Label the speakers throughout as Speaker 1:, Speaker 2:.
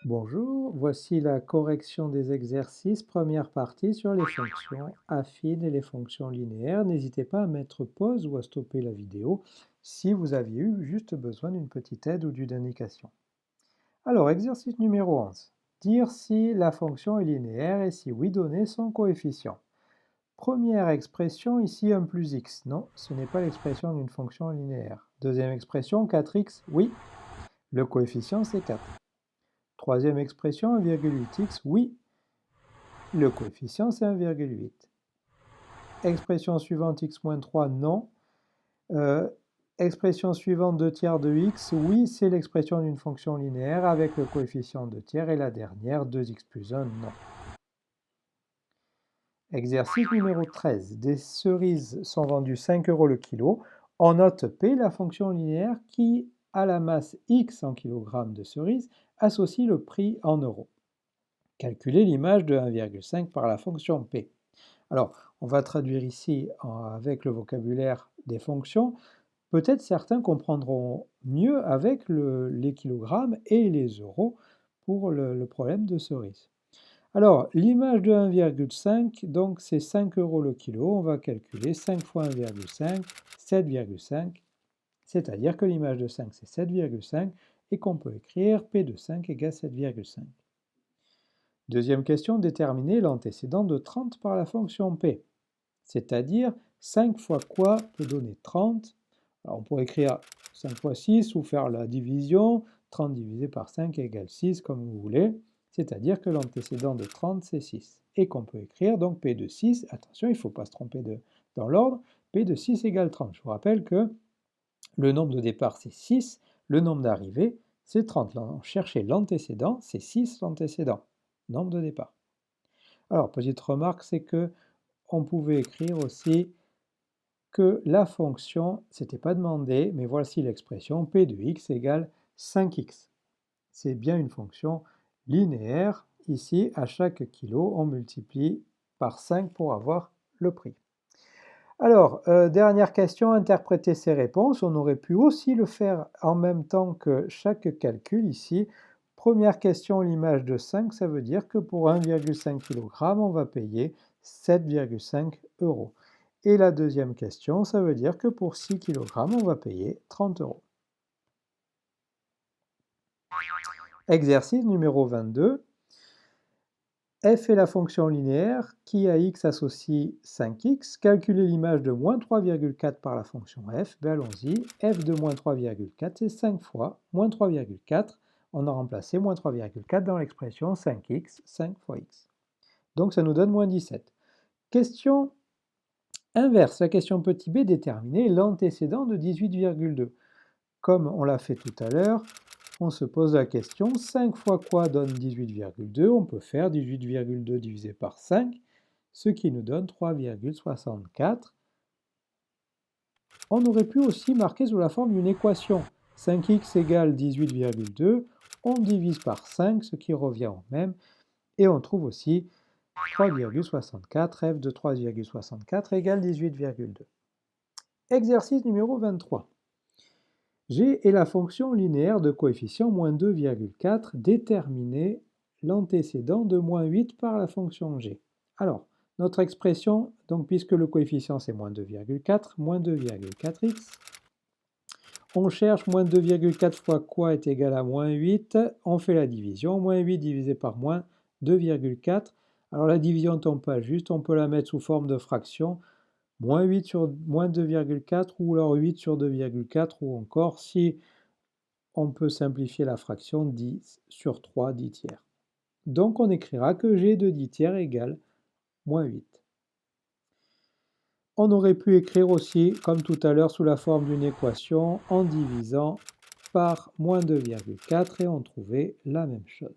Speaker 1: Bonjour, voici la correction des exercices, première partie sur les fonctions affines et les fonctions linéaires. N'hésitez pas à mettre pause ou à stopper la vidéo si vous aviez eu juste besoin d'une petite aide ou d'une indication. Alors, exercice numéro 11. Dire si la fonction est linéaire et si oui, donner son coefficient. Première expression, ici 1 plus x. Non, ce n'est pas l'expression d'une fonction linéaire. Deuxième expression, 4x. Oui, le coefficient c'est 4. Troisième expression, 1,8x, oui, le coefficient c'est 1,8. Expression suivante, x moins 3, non. Expression suivante, 2 tiers de x, oui, c'est l'expression d'une fonction linéaire avec le coefficient 2 tiers. Et la dernière, 2x plus 1, non. Exercice numéro 13. Des cerises sont vendues 5 € le kilo. En note P, la fonction linéaire qui, à la masse x en kg de cerises, associe le prix en euros. Calculer l'image de 1,5 par la fonction P. Alors, on va traduire ici avec le vocabulaire des fonctions. Peut-être certains comprendront mieux avec les kilogrammes et les euros pour le problème de cerise. Alors, l'image de 1,5, donc c'est 5 € le kilo. On va calculer 5 fois 1,5, 7,5. C'est-à-dire que l'image de 5, c'est 7,5 et qu'on peut écrire P de 5 égale 7,5. Deuxième question, déterminer l'antécédent de 30 par la fonction P. C'est-à-dire 5 fois quoi peut donner 30. Alors on pourrait écrire 5 fois 6 ou faire la division. 30 divisé par 5 égale 6 comme vous voulez. C'est-à-dire que l'antécédent de 30 c'est 6. Et qu'on peut écrire donc P de 6, attention il ne faut pas se tromper dans l'ordre, P de 6 égale 30. Je vous rappelle que le nombre de départ c'est 6, le nombre d'arrivée c'est 30. Là, on cherchait l'antécédent, c'est 6 l'antécédent, nombre de départ. Alors, petite remarque, c'est que on pouvait écrire aussi que la fonction, c'était pas demandé, mais voici l'expression P de x égale 5x. C'est bien une fonction linéaire. Ici, à chaque kilo, on multiplie par 5 pour avoir le prix. Alors, dernière question, interpréter ces réponses. On aurait pu aussi le faire en même temps que chaque calcul ici. Première question, l'image de 5, ça veut dire que pour 1,5 kg, on va payer 7,5 €. Et la deuxième question, ça veut dire que pour 6 kg, on va payer 30 €. Exercice numéro 22. F est la fonction linéaire qui à x associe 5x. Calculer l'image de moins 3,4 par la fonction f. Ben allons-y. F de moins 3,4, c'est 5 fois moins 3,4. On a remplacé moins 3,4 dans l'expression 5x, 5 fois x. Donc ça nous donne moins 17. Question inverse. La question petit b, déterminer l'antécédent de 18,2. Comme on l'a fait tout à l'heure, on se pose la question, 5 fois quoi donne 18,2? On peut faire 18,2 divisé par 5, ce qui nous donne 3,64. On aurait pu aussi marquer sous la forme d'une équation. 5x égale 18,2, on divise par 5, ce qui revient au même, et on trouve aussi 3,64, f de 3,64 égale 18,2. Exercice numéro 23. G est la fonction linéaire de coefficient moins 2,4. Déterminer l'antécédent de moins 8 par la fonction g. Alors, notre expression, donc puisque le coefficient c'est moins 2,4, moins 2,4x. On cherche moins 2,4 fois quoi est égal à moins 8. On fait la division. Moins 8 divisé par moins 2,4. Alors la division ne tombe pas juste, on peut la mettre sous forme de fraction. Moins 8 sur moins 2,4 ou alors 8 sur 2,4 ou encore si on peut simplifier la fraction 10 sur 3, 10 tiers. Donc on écrira que g de 10 tiers égale moins 8. On aurait pu écrire aussi, comme tout à l'heure, sous la forme d'une équation en divisant par moins 2,4 et on trouvait la même chose.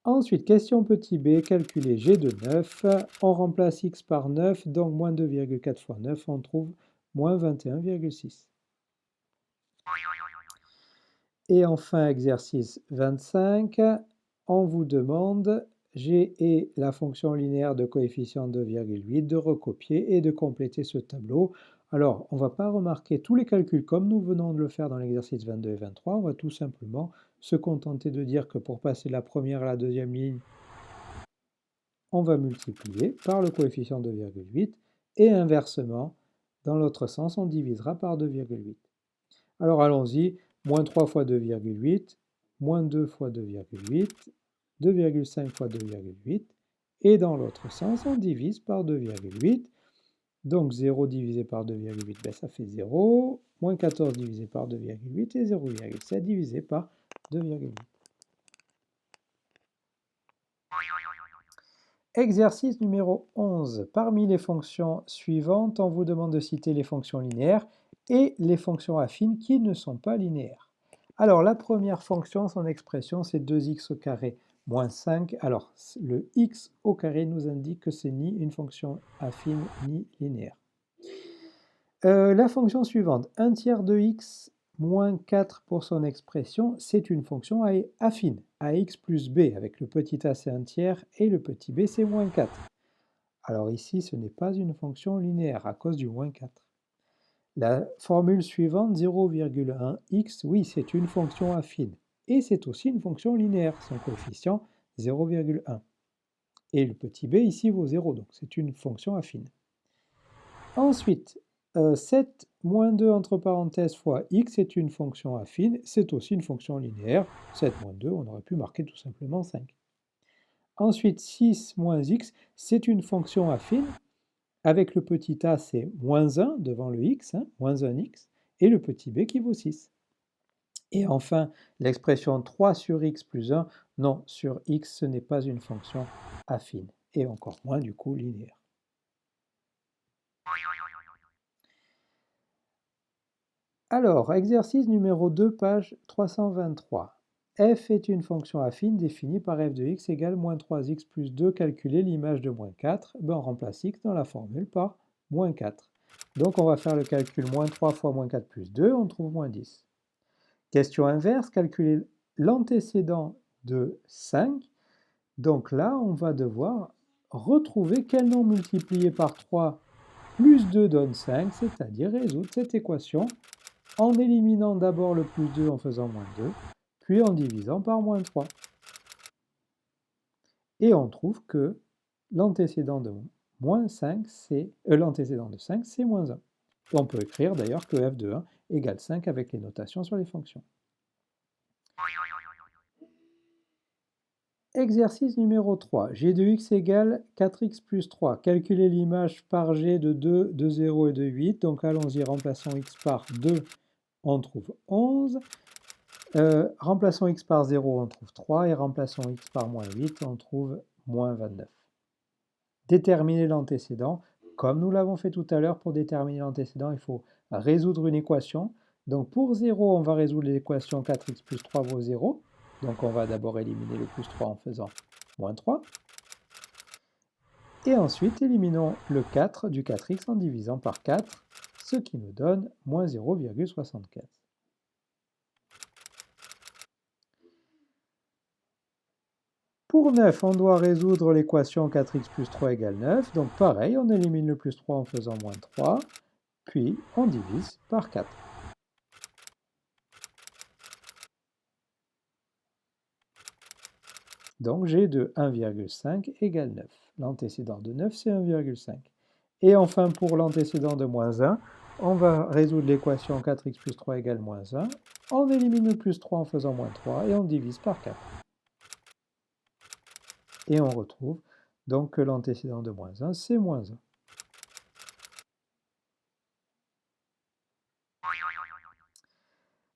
Speaker 1: Ensuite, question petit b, calculer g de 9. On remplace x par 9, donc moins 2,4 fois 9, on trouve moins 21,6. Et enfin, exercice 25, on vous demande, g est la fonction linéaire de coefficient 2,8, de recopier et de compléter ce tableau Alors, on ne va pas remarquer tous les calculs comme nous venons de le faire dans l'exercice 22 et 23. On va tout simplement se contenter de dire que pour passer de la première à la deuxième ligne, on va multiplier par le coefficient 2,8 et inversement, dans l'autre sens, on divisera par 2,8. Alors allons-y, moins 3 fois 2,8, moins 2 fois 2,8, 2,5 fois 2,8, et dans l'autre sens, on divise par 2,8. Donc 0 divisé par 2,8, ben ça fait 0, moins 14 divisé par 2,8 et 0,7 divisé par 2,8. Exercice numéro 11. Parmi les fonctions suivantes, on vous demande de citer les fonctions linéaires et les fonctions affines qui ne sont pas linéaires. Alors la première fonction, son expression, c'est 2x au carré moins 5. Alors le x au carré nous indique que c'est ni une fonction affine ni linéaire. La fonction suivante, 1 tiers de x moins 4 pour son expression, c'est une fonction affine, ax plus b, avec le petit a c'est 1 tiers et le petit b c'est moins 4. Alors ici, ce n'est pas une fonction linéaire à cause du moins 4. La formule suivante, 0,1x, oui, c'est une fonction affine. Et c'est aussi une fonction linéaire, son coefficient 0,1. Et le petit b ici vaut 0, donc c'est une fonction affine. Ensuite, 7 moins 2 entre parenthèses fois x est une fonction affine, c'est aussi une fonction linéaire. 7 moins 2, on aurait pu marquer tout simplement 5. Ensuite, 6 moins x, c'est une fonction affine. Avec le petit a, c'est moins 1 devant le x, moins 1x, et le petit b qui vaut 6. Et enfin, l'expression 3 sur x plus 1, non, sur x, ce n'est pas une fonction affine, et encore moins du coup linéaire. Alors, exercice numéro 2, page 323. F est une fonction affine définie par f de x égale moins 3x plus 2, calculer l'image de moins 4. Ben, on remplace x dans la formule par moins 4. Donc on va faire le calcul moins 3 fois moins 4 plus 2, on trouve moins 10. Question inverse, calculer l'antécédent de 5. Donc là, on va devoir retrouver quel nombre multiplié par 3 plus 2 donne 5, c'est-à-dire résoudre cette équation en éliminant d'abord le plus 2 en faisant moins 2, puis en divisant par moins 3. Et on trouve que l'antécédent de moins 5, l'antécédent de 5, c'est moins 1. On peut écrire d'ailleurs que f de 1 égale 5 avec les notations sur les fonctions. Exercice numéro 3. G de x égale 4x plus 3. Calculer l'image par g de 2, de 0 et de 8. Donc allons-y, remplaçons x par 2, on trouve 11. Remplaçons x par 0, on trouve 3. Et remplaçons x par moins 8, on trouve moins 29. Déterminer l'antécédent. Comme nous l'avons fait tout à l'heure, pour déterminer l'antécédent, il faut résoudre une équation. Donc pour 0, on va résoudre l'équation 4x plus 3 vaut 0. Donc on va d'abord éliminer le plus 3 en faisant moins 3. Et ensuite, éliminons le 4 du 4x en divisant par 4, ce qui nous donne moins 0,75. Pour 9, on doit résoudre l'équation 4x plus 3 égale 9. Donc pareil, on élimine le plus 3 en faisant moins 3, puis on divise par 4. Donc g de 1,5 égale 9. L'antécédent de 9, c'est 1,5. Et enfin, pour l'antécédent de moins 1, on va résoudre l'équation 4x plus 3 égale moins 1. On élimine le plus 3 en faisant moins 3 et on divise par 4. Et on retrouve donc que l'antécédent de moins 1, c'est moins 1.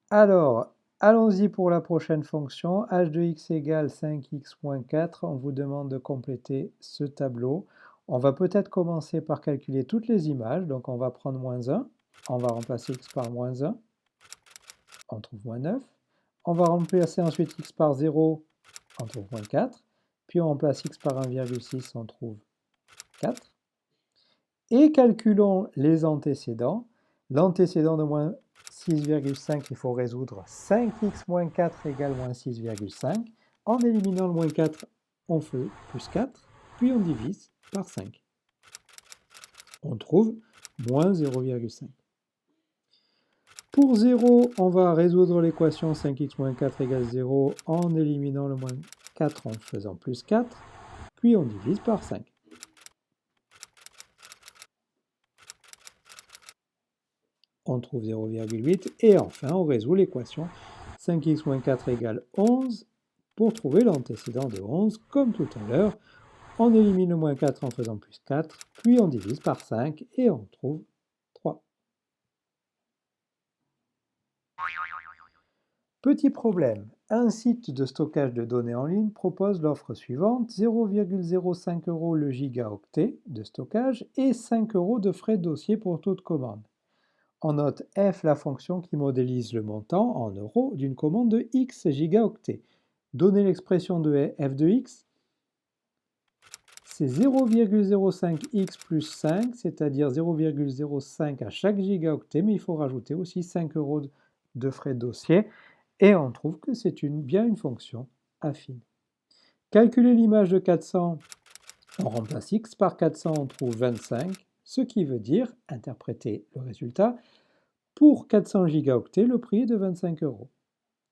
Speaker 1: Alors, allons-y pour la prochaine fonction. h de x égale 5x moins 4. On vous demande de compléter ce tableau. On va peut-être commencer par calculer toutes les images. Donc on va prendre moins 1. On va remplacer x par moins 1. On trouve moins 9. On va remplacer ensuite x par 0. On trouve moins 4. Puis on remplace x par 1,6. On trouve 4. Et calculons les antécédents. L'antécédent de moins 6,5, il faut résoudre 5x moins 4 égale moins 6,5. En éliminant le moins 4, on fait plus 4, puis on divise par 5. On trouve moins 0,5. Pour 0, on va résoudre l'équation 5x moins 4 égale 0 en éliminant le moins 4 en faisant plus 4, puis on divise par 5. On trouve 0,8 et enfin on résout l'équation 5x moins 4 égale 11 pour trouver l'antécédent de 11 comme tout à l'heure. On élimine le moins 4 en faisant plus 4, puis on divise par 5 et on trouve 3. Petit problème, un site de stockage de données en ligne propose l'offre suivante, 0,05 € le gigaoctet de stockage et 5 € de frais de dossier pour toute commande. On note f la fonction qui modélise le montant en euros d'une commande de x gigaoctets. Donner l'expression de f de x, c'est 0,05x plus 5, c'est-à-dire 0,05 à chaque gigaoctet, mais il faut rajouter aussi 5 € de frais de dossier, et on trouve que c'est bien une fonction affine. Calculer l'image de 400, on remplace x par 400, on trouve 25, ce qui veut dire, interpréter le résultat, pour 400 gigaoctets, le prix est de 25 €.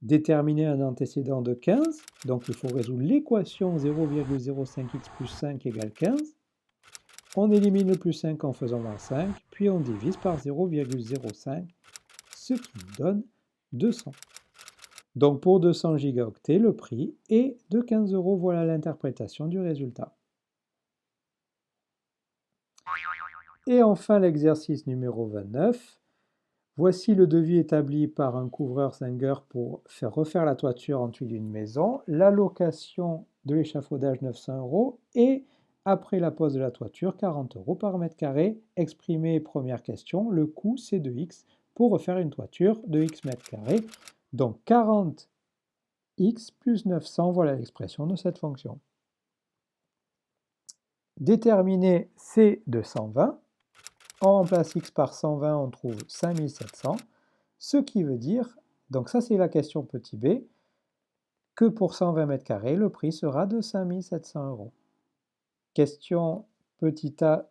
Speaker 1: Déterminer un antécédent de 15, donc il faut résoudre l'équation 0,05x plus 5 égale 15. On élimine le plus 5 en faisant moins 5, puis on divise par 0,05, ce qui nous donne 200. Donc pour 200 gigaoctets, le prix est de 15 €. Voilà l'interprétation du résultat. Et enfin l'exercice numéro 29. Voici le devis établi par un couvreur Singer pour faire refaire la toiture en tuiles d'une maison, la location de l'échafaudage 900 € et après la pose de la toiture 40 € par mètre carré. Exprimé première question, le coût c'est de x pour refaire une toiture de x mètres carrés. Donc 40x plus 900, voilà l'expression de cette fonction. Déterminer c de 120. On remplace x par 120, on trouve 5700, ce qui veut dire, donc ça c'est la question petit b, que pour 120 mètres carrés, le prix sera de 5700 €. Question petit a,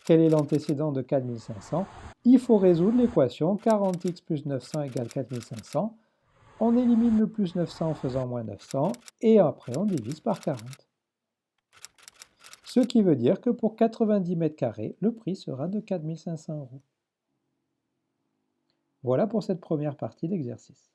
Speaker 1: quel est l'antécédent de 4500? Il faut résoudre l'équation 40x plus 900 égale 4500. On élimine le plus 900 en faisant moins 900, et après on divise par 40. Ce qui veut dire que pour 90 mètres carrés, le prix sera de 4500 €. Voilà pour cette première partie d'exercice.